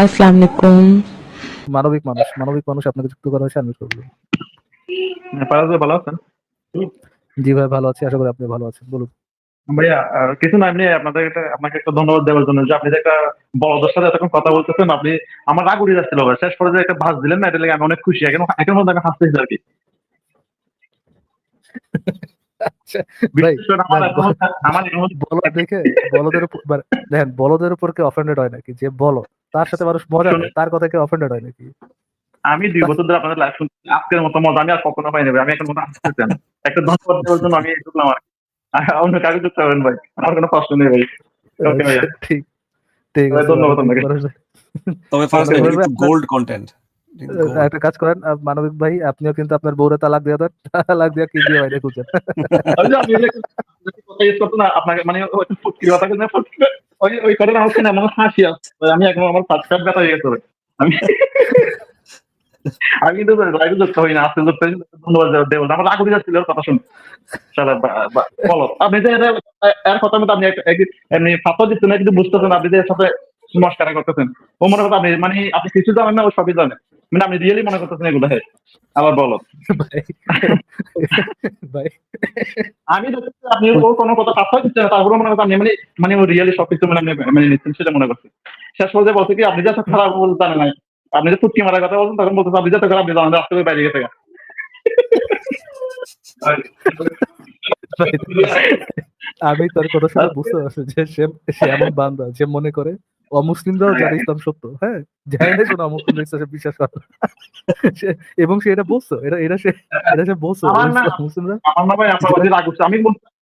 আসসালামু আলাইকুম। মানবিক মানুষ আপনাকে যুক্ত করা হয়েছে, আমি করবো। ফারাজ ভাই ভালো আছেন? জি ভাই, ভালো আছি, আশা করি আপনি ভালো আছেন, বলুন। ভাইয়া কিছু না, এমনি আপনাকে একটা ধন্যবাদ দেওয়ার জন্য যে আপনি যে একটা বড়দের সাথে এতক্ষণ কথা বলতেছেন। আপনি আমার রাগ উড়ে যাচ্ছিল ভাই, শেষ পরে যে একটা ভাঁজ দিলেন না, এটা লেগে আমি অনেক খুশি। এখন এখন মধ্যে আমি হাসতেছি আর কি। আচ্ছা, ভাই, বিশেষ করে দেখেন, বলদ দেখে বলদের উপর দেখেন, বলদের উপর কেউ অফেন্ডেড হয় নাকি? যে বলদ, তার সাথে মানুষ মজা শুনুন, নেয়, তার কথা কেউ অফেন্ডেড হয় নাকি? আমি 2 বছর ধরে আপনাদের লাইভ শুনছি, আজকের মতো মজা আমি আর কখনো পাই না ভাই। আমি এখন মতো হাসতেছেন, একটা ধন্যবাদ দেওয়ার জন্য আমি ঢুকলাম আর কি। অন্য কাউকে যুক্ত হবেন ভাই, আমার কোনো কষ্ট নেই ভাই। ওকে ভাইয়া, আচ্ছা, ঠিক ঠিক ভাই আছে, ধন্যবাদ মানবিক আপনাকে। মানুষ। তবে ফারাজ ভাই, মানবিক এটা ভাই, কিন্তু আপনার গোল্ড কন্টেন্ট, গোল্ড। একটা কাজ করেন, মানবিক ভাই, আপনিও কিন্তু আপনার বউরে তালাক দিয়ে দেন, তালাক দিয়ে কি দিয়ে বাইরে খুঁজেন। ওই যে আপনি যে কথা ইউজ করতো না আপনাকে, মানে ওই ফুটকি কথা কিন্তু ফুটকি, ওই কথাটা হচ্ছে না, আমার হাসি আসছে ভাই। আমি এখন আমার পেট ব্যথা হয়ে গেছে ভাই। আমি আমি কিন্তু লাইভে যুক্ত হই না, আজকে যুক্ত হয়েছি। ধন্যবাদ দেব, আমার রাগ উঠে যাচ্ছিল ওর কথা শুনে। শালা বলো আপনি যে এর কথা মতো আপনি এমনি ফাঁপা দিচ্ছেন না, কিন্তু বুঝতেছেন আপনি যে এর সাথে মস্কারা করতেছেন। ও মনে করতে আপনি, মানে আপনি কিছু জানেন না, ও সবই জানে। মানে আপনি রিয়েলি মনে করতেছেন এগুলো। হ্যাঁ, আবার বলো। ভাই, ভাই, আমি দেখতেছি আপনি ও কোনো কথা পাত্তা দিচ্ছে না, তারপরে মনে করতে আপনি মানে, মানে ও রিয়েলি সবকিছু মানে মানে নিচ্ছেন, সেটা মনে করছি। শেষ পর্যায়ে বলছে কি, আপনি যত খারাপ বলতে জানেন না। আপনি যে ফুটকি মারার কথা বলছেন, তখন বলতেছে আপনি যত খারাপ আপনি জানেন, রাস্তা বাইরে গেছে গা। ভাই, আমি তার কথা শুনে বুঝতে পারছি যে সে সে এমন বান্দা যে মনে করে অমুসলিমরাও জানে ইসলাম সত্য। হ্যাঁ, জানি না শোনো অমুসলিম সে বিশ্বাস করে না। এবং সে এটা বলছো, এটা সে বলছো আমার না, মুসলিমরা আমার না ভাই, আপনার যে ওই যে রাগ উঠছে।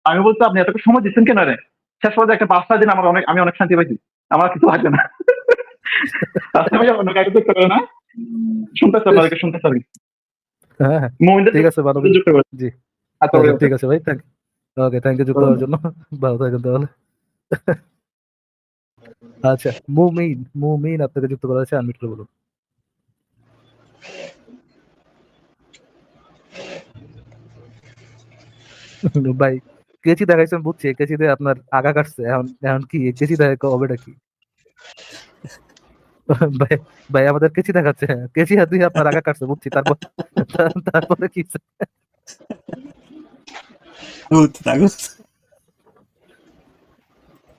আমি বলছি আপনি এত সময় দিচ্ছেন কেন রে? শেষ পর্যায়ে একটা 5টা দিন আমি অনেক শান্তি পাইছি। আমার কিছু লাগবে না। আচ্ছা ভাই, অন্য কাউকে যুক্ত করে না, শুনতেছে আপনাদেরকে, শুনতেছে আর কি। হ্যাঁ, হ্যাঁ, মোমিনদের ঠিক আছে, মানবিক। যুক্ত করে। জি, আচ্ছা ভাই, আচ্ছা, ওকে। ঠিক আছে ভাই, ওকে, থ্যাংক ইউ যুক্ত হওয়ার জন্য। ভালো থাকেন তাহলে। আচ্ছা, মুমিন আপনাকে যুক্ত করা হয়েছে, আনমিউট করে বলুন। ভাই, কেচি দেখাইছেন বুঝছি, কেচিতে আপনার আগা কাটছে, এখন এখন কি কেচি দেখা হবেটা কি? ভাই, ভাই, আমাদের কেচি দেখাচ্ছে, হ্যাঁ, কেচি হাত দিয়ে আপনার আগা কাটছে বুঝছি, তারপরে কি? তাগুত।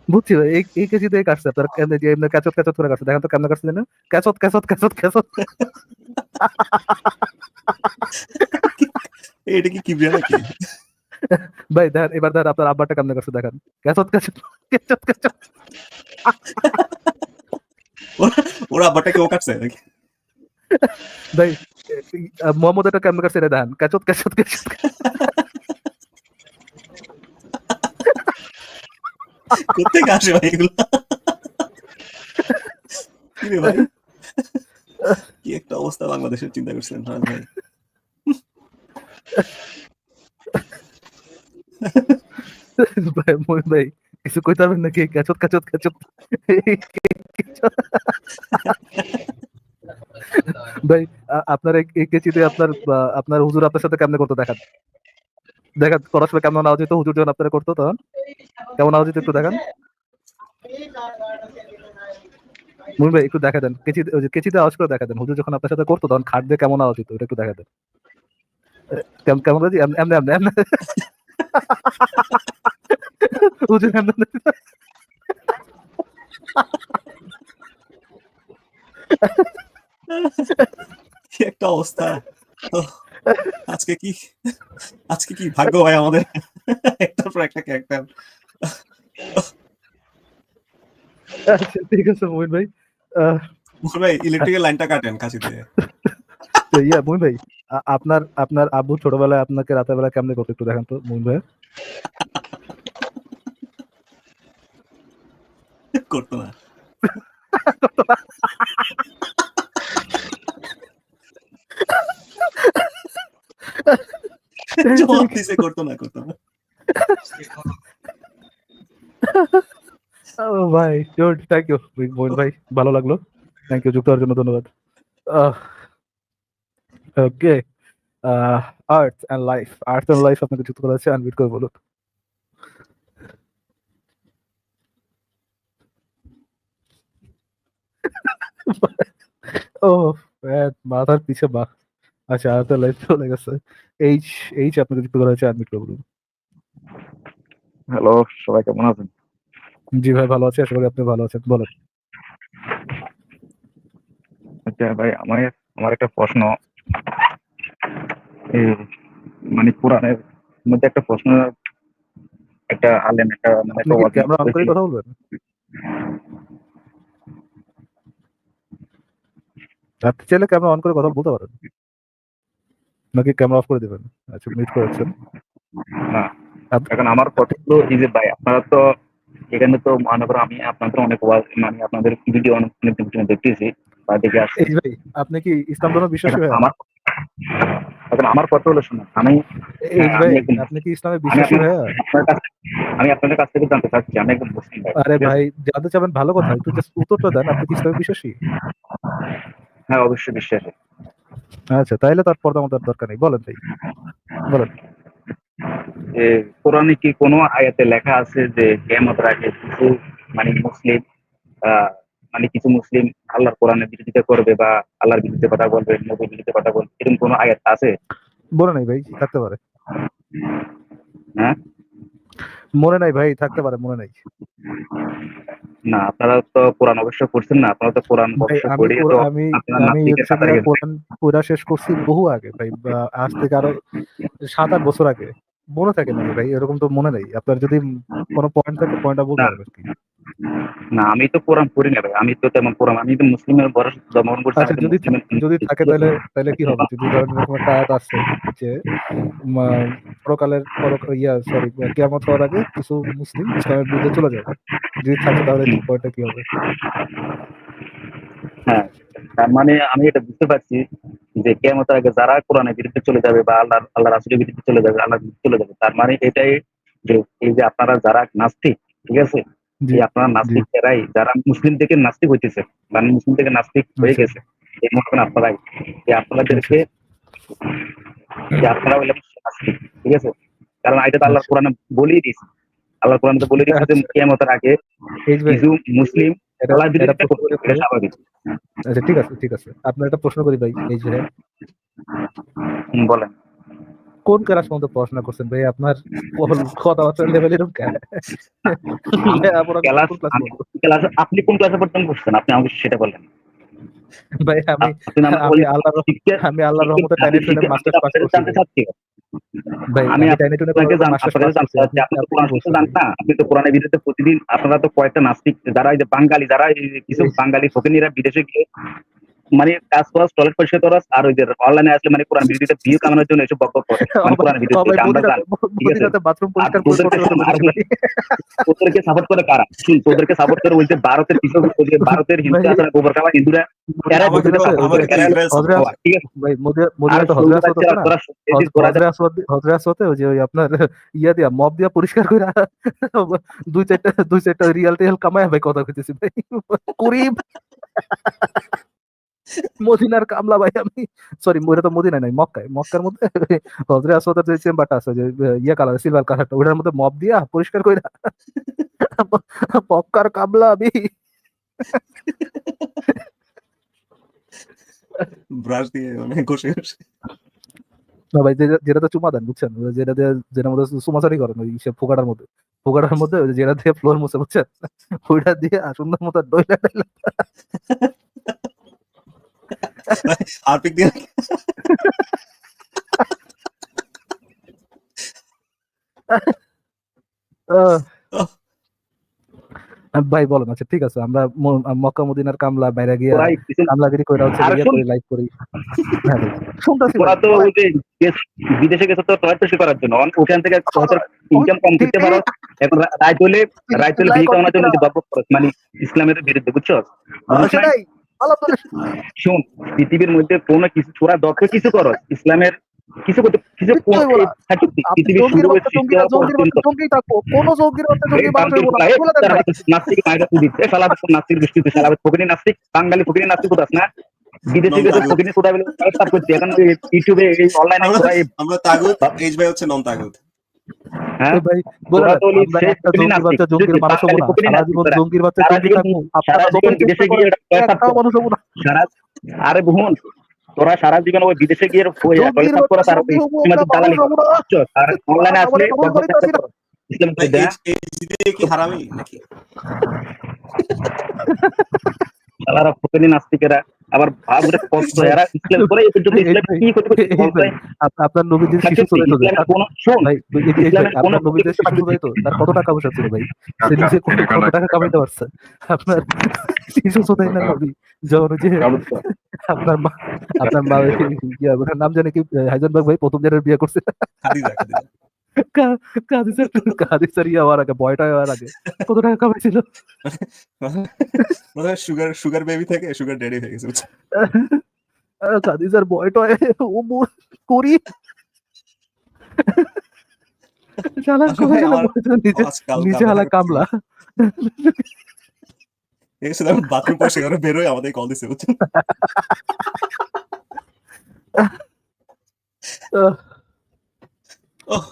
বুঝছি ভাই, এই কেচি দিয়ে কাটছে আপনার, কেমনে যে এমনি ক্যাচত ক্যাচত করে কাটছে, দেখেন তো কেমনে কাটছে না, ক্যাচত ক্যাচত ক্যাচত ক্যাচত। এটা কি কিবরিয়া নাকি? ভাই দেখেন, এবার দেখেন আপনার আব্বারটা কেমনে কাটছে, দেখেন, ক্যাচত ক্যাচত ক্যাচত ক্যাচত। ওরা ওরা আব্বাটাকে ও কাটছে নাকি? ভাই, মোহাম্মদ এটা কেমনে কাটছে, এটা দেখেন, ক্যাচত ক্যাচত ক্যাচত। কোথেকে আসে ভাই এগুলো? কি রে ভাই, কি একটা অবস্থা বাংলাদেশের, চিন্তা করছেন ফারাজ ভাই? ভাই, মহিন ভাই, কিছু কইতে পারবেন নাকি? ক্যাচত ক্যাচত ক্যাচত। ভাই, আপনার এই কেচিতে আপনার হুজুর আপনার সাথে কেমনে করতো, দেখান, দেখান করার সময় কেমন আওয়াজ হতো, হুজুর যখন আপনারা করতো তখন কেমন আওয়াজ হতো, একটু দেখান। মুমিন ভাই, একটু দেখা দেন, ওই যে কেচিতে আওয়াজ করে দেখা দেন, হুজুর যখন আপনার সাথে করতো তখন খাট দিয়ে কেমন আওয়াজ হতো, এটা একটু দেখা দেন। কেমন বাজি, এমনি এমনি এমনি এমনি। হুজুর এমনি এমনি। কি একটা অবস্থা! ওহ, আজকে কি আজকে কি ভাগ্য ভাই আমাদের, একটার পর একটা ক্যারেক্টার। আচ্ছা, ঠিক আছে মুমিন ভাই। আহ, ভাই, ইলেকট্রিকের লাইনটা কাটেন কাশি দিয়ে। তো ইয়া মুমিন ভাই, আপনার আপনার আব্বু ছোটবেলায় আপনাকে রাতের বেলা কেমনে করতো, একটু দেখান তো মুমিন ভাই। করতো না, জবাব দিছে করতো না, করতো না। ও ভাই, গুড, থ্যাংক ইউ মুমিন ভাই, ভালো লাগলো, থ্যাংক ইউ যুক্ত হওয়ার জন্য, ধন্যবাদ। ওকে, আর্থ অ্যান্ড লাইফ আপনাকে যুক্ত করা আছে, আনমিউট করে বলুন। ও মাথার পিছে বাঘ। আচ্ছা আর তো লাইফ চলে গেছে। এইচ এইচ আপনি যদি করা হয়েছে অ্যাডমিট করবেন। হ্যালো, সবাই কেমন আছেন? জি ভাই ভালো আছি, আশা করি আপনি ভালো আছেন, বলেন। আচ্ছা ভাই, আমার আমার একটা প্রশ্ন। এই মানে কোরআনের মধ্যে একটা প্রশ্ন, একটা আলেম একটা মানে আপনি একটা কি ওয়াজ ক্যামেরা অন করে হয়েছিল। কথা বলবেন? আপনি চাইলে ক্যামেরা অন করে কথা বলতে পারেন, নাকি ক্যামেরা অফ করে দিবেন? আচ্ছা মিউট করে রাখছেন। না, আপ- এখন আমার কথা হলো এই যে ভাই, আপনারা তো এখানে তো মনে করো আমি আপনাদের অনেক ওয়াজ মানে আপনাদের ভিডিও অনেক দেখতেছি বা দেখে আসছি। এই ভাই আপনি কি ইসলাম ধর্ম বিশ্বাসী এখন ভাইয়া? আমার কথা হলো শুনুন, এই আমি ভাই একজন আপনি কি ইসলামে আমি বিশ্বাসী ভাইয়া? আপনাদের কাছ থেকে জানতে চাচ্ছি, আমি একজন মুসলিম ভাই, আরে ঠিক আছে? ভাই জানতে চাবেন ভালো কথা, একটু জাস্ট উত্তরটা দেন, আপনি কি ইসলামে বিশ্বাসী? হ্যাঁ, অবশ্যই বিশ্বাসী। আচ্ছা তাইলে তার পর্দা আমাদের দরকার নেই, বলেন ভাই বলেন। যে কোরআনে কি কোনো আয়াতে লেখা আছে যে কিয়ামতের আগে কিছু মানে মুসলিম আহ, মানে কিছু মুসলিম আল্লাহর কোরআনের বিরোধিতা করবে বা আল্লাহর বিরুদ্ধে কথা বলবে, নবীর বিরুদ্ধে কথা বলবে, এরকম কোনো আয়াত আছে? মনে নাই ভাই, থাকতে পারে। হ্যাঁ, মনে নাই ভাই, থাকতে পারে, মনে নাই। না আপনারা তো কোরআন অবশ্য পড়ছেন না, আপনারা তো কোরআন ভাই অবশ্য আমি পড়ে তো কোরআন- আমি আপনারা আমি নাস্তিকের হচ্ছে কাতারে গিয়া গেছেন। কোরআন পড়া শেষ করছি বহু আগে ভাই, আজ থেকে আরো 7-8 বছর আগে। মনে থাকে নাকি ভাই? এরকম তো মনে নেই। আপনার যদি কোনো পয়েন্ট থাকে পয়েন্টটা বলতে না পারবেন কি? না, আমি তো কোরআন পড়ি না ভাই, আমি তো তেমন কোরআন, আমি তো মুসলিমের বড় জন্মগ্রহণ করছি, আমি আচ্ছা তো যদি মুসলিমের। যদি থাকে তাহলে তাহলে কি হবে? যদি ধরেন এরকম একটা আয়াত আছে যে পরকালের সরি কিয়ামত হওয়ার আগে কিছু মুসলিম ইসলামের বিরুদ্ধে চলে যাবে, যদি থাকে তাহলে পয়েন্টটা কি হবে? হ্যাঁ, তার মানে আমি এটা বুঝতে পারছি যে কিয়ামতের আগে যারা কোরআনের বিরুদ্ধে চলে যাবে বা আল্লাহ রাসূলের বিরুদ্ধে চলে যাবে, আল্লাহর বিরুদ্ধে চলে যাবে, তার মানে এটাই যে এই যে আপনারা যারা নাস্তিক, ঠিক আছে, জি এই আপনারা জি। নাস্তিক এরাই যারা মুসলিম থেকে নাস্তিক হইতেছে, মানে মুসলিম থেকে নাস্তিক হয়ে আচ্ছা গেছে, এই মনে করেন আপনারাই যে আচ্ছা আপনাদেরকে যে আপনারা হইলেন নাস্তিক, ঠিক আছে? কারণ এটা তো আল্লাহর আচ্ছা কোরআনে বলেই দিয়েছে, আল্লাহর কোরআনে তো বলে দিয়েছে যে আচ্ছা। কিয়ামতের আগে এই যে ভাই কিছু মুসলিম এটা আল্লাহর এটা বিরোধিতা প্রশ্ন করবে, করি এটা ভাই। স্বাভাবিক। আচ্ছা ঠিক আছে ঠিক আছে, আপনার একটা প্রশ্ন করি ভাই, এই যে বলেন। কোন ক্লাস পর্যন্ত পড়াশোনা করছেন ভাই? আপনার কথাবার্তার লেভেল এরকম কেন? লেখাপড়া করছেন ক্লাস কোন ক্লাস আমি পর্যন্ত? আপনি কোন ক্লাসে পর্যন্ত পড়ছেন? আপনি আমাকে সেটা বলেন। ভাই আমি আপনি আমাকে আমি বললেন আল্লাহর শিক্ষা আমি আল্লাহর শিক্ষা রহমতে আপনি টাইনে টুনে শিক্ষা আমি তো মাস্টার্স পাস আপনার কাছে করছি জানতে ভাই। চাচ্ছি। ভাই আমি আমি টাইনে টুনে কোনো রকম মাস্টার্স আপনার পাস কাছে জানতে করছি, চাচ্ছি, আপনি আপনি তো আপনি কি কোরআন শিক্ষা বলছেন জানেন ভাই? না, আপনি তো কোরআনের বিরুদ্ধে প্রতিদিন আপনারা তো কয়েকটা নাস্তিক যারা এই যে বাঙালি যারা এই যে কিছু এই বাঙালি ফকিনীরা বিদেশে গিয়ে মানে কাজ করা, টয়লেট পরিষ্কার করা, আর ওই যে অনলাইনে আসলে মানে কোরআন বিরোধিতা ভিউ কামানোর জন্য এসব বকবক করে, ও মানে ভাই কোরআন বিরোধী, ভাই এটা আমরা জানি, ঠিক আছে? মদিনাতে বাথরুম আর পরিষ্কার করে তোদেরকে করতে করতে আর দেখছি ভাই। তোদেরকে সাপোর্ট করে কারা? তোদেরকে সাপোর্ট করে ওই যে ভারতের কিছু ওই যে ভারতের ভাই হিন্দু আছে না, গোবর খাওয়া হিন্দুরা, এরাই আমাকে তোদেরকে তো সাপোর্ট করে, আমাকে তো এরাই হলো ইসরায়েল গোবর হজরে খাওয়া, ঠিক আছে? ভাই আর মদিনাতে হজরে সৌদি আসওয়াদ আছে বাচ্চারা না? তোরা এই যে তোরা হজরে আসওয়াদে ওই যে ওই আপনার দিয়া মব দিয়া পরিষ্কার করে দুই চারটা রিয়াল টিয়াল কামায় ভাই কথা কইতেছি ভাই। করিম মদিনার কামলা ভাই আমি, সরি ওটা তো মদিনা নাই, মক্কার মধ্যে হজরে আসওয়াদের যে চেম্বারটা আছে, যে কালার সিলভার কালারটা, ওটার মধ্যে মব দিয়া পরিষ্কার করে মক্কার কামলা আমি। ব্রাশ দিয়ে মানে ঘষে ঘষে না ভাই যেটাতে চুমা দেন বুঝছেন, যেটার মধ্যে চুমাচারি করেন ওই সে ফোকাটার মধ্যে ওই যে যেটা দিয়ে ফ্লোর মুছে বুঝছেন, ওইটা দিয়ে সুন্দর মতো ডইলা ডইলা। হারপিক দিয়ে আহ, আহ, ভাই বলেন। আচ্ছা ঠিক আছে, আমরা মক্কা মদিনার কামলা বাইরে গিয়া তোরাই কিছু কামলাগিরি কইরা হচ্ছে আর ইয়া শুন, করি, লাইভ করি। হ্যাঁ ভাই শুনতেছি ভাই, তোরা তো বলেন। ওই যে বিদেশে গেছে তো টয়লেট পরিষ্কার করার জন্য, ওখান থেকে হয়তো ইনকাম কম করতে পারো, এখন রাইত হলে ভিউ কামানোর জন্য যে বকবক করো, মানে ইসলামের বিরুদ্ধে, বুঝছো? বুঝছ নাই? সেটাই আলহামদুলিল্লাহ। শোন, পৃথিবীর মধ্যে কোনো কিছু তোরা যত কিছু করো ইসলামের কিছু করতে কিছু কিচ্ছুই বলা, থাকি আপনি পৃথিবীর জঙ্গির সুযোগের বাচ্চা সৃষ্টি জঙ্গি না, হওয়া জঙ্গির পর্যন্ত বাচ্চা জঙ্গি থাকবো, কোন জঙ্গির বাচ্চা জঙ্গি মানুষ হইবো না, বলে দেন ভাই। নাস্তিক মায়েরা তুই দিচ্ছে সালা নাস্তিক দৃষ্টিতে সালা ফকিনী নাস্তিক, বাঙালি ফকিনী নাস্তিক কোথাস না? বিদেশে নন গেছে তাগুত। ফকিনী কোথা বলে স্টার্ট করছে, এখন ইউটিউবে এই অনলাইনে আমরা তোরা আমরা তাগুত, এইচ ভাই হচ্ছে নন তাগুত। হ্যাঁ ভাই বলে তোরা দেন, তো হলি আমরা সেই একটা প্রতিদিন জঙ্গির নাস্তিক। বাচ্চা জঙ্গির তুই মানুষ হবো খালি না, প্রতিদিন সারা নাস্তিক জীবন তোরা। জঙ্গির বাচ্চা সারা জঙ্গি জীবন থাকবো, আপনারা সারা জীবন যতই চেষ্টা বিদেশে করেন গিয়ে ওটা কলেজ একটা মানুষ হবো না। সারা আরে বোন তোরা সারা জীবন ওই বিদেশে গিয়ে কলেজ জঙ্গির করে বাচ্চা তার জঙ্গি হবো, আমরা সিস্টেমেটিক মানুষ দালালি হবো না। করছো আর অনলাইনে আমারে আসলে কবুল করিতে আসি না। ইসলাম ভাই দেয়া এই জিদে কি হারামি নাকি? তারা প্রতিদিন নাস্তিকেরা আবার ভাবরে কষ্ট ভাই, এরা ইসলাম করে এই পর্যন্ত এই ইসলাম ভাই, কি করতে করতে এই ভাই, আপনার নবীদের শিশু চোরাইতো যে, ইসলামের কোন শুন ভাই এই ভাই, ইসলামের কোন আপনার নবীদের শিশু চোরাইতো, তার কত টাকা পয়সা ছিল ভাই? সে নিজে কত টাকা কামাইতে পারছে? আপনার শিশু চোরাই না নবী, যখন ওই যে আপনার মা, আপনার মা ওই ওটার নাম জানে কি, হাইজেনবার্গ ভাই প্রথম জনের বিয়ে করছে। খাদিজা খাদিজা কাদিসার ইয়ে হওয়ার আগে, বয়টা হওয়ার আগে কত টাকা কামাইছিল? মানে সুগার বেবি থেকে সুগার ড্যাডি হয়ে গেছে, বুঝছেন? কাদিসার বয়টা ও করি শালা আচ্ছা করে ভাই, শালা আমার বয়টা নিজে আজকাল নিজে হালা কামলা। এসে যখন বাথরুম পয়সা করে বেরোয় আমাদের কল দিছে, বুঝছেন? ওহ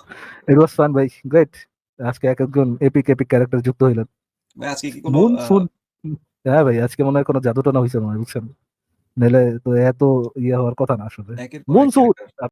ইট ওয়াজ ফান ভাই, গ্রেট। আজকে এক একজন এপিক এপিক ক্যারেক্টার যুক্ত হইলেন। ভাই আজকে কি কোনো মুন সুন, হ্যাঁ ভাই আজকে মনে হয় কোনো জাদুটনা হয়েছে মনে হয়, বুঝছেন? নাহলে তো এত ইয়ে হওয়ার কথা না আসলে। একের পর এক মনসুর character।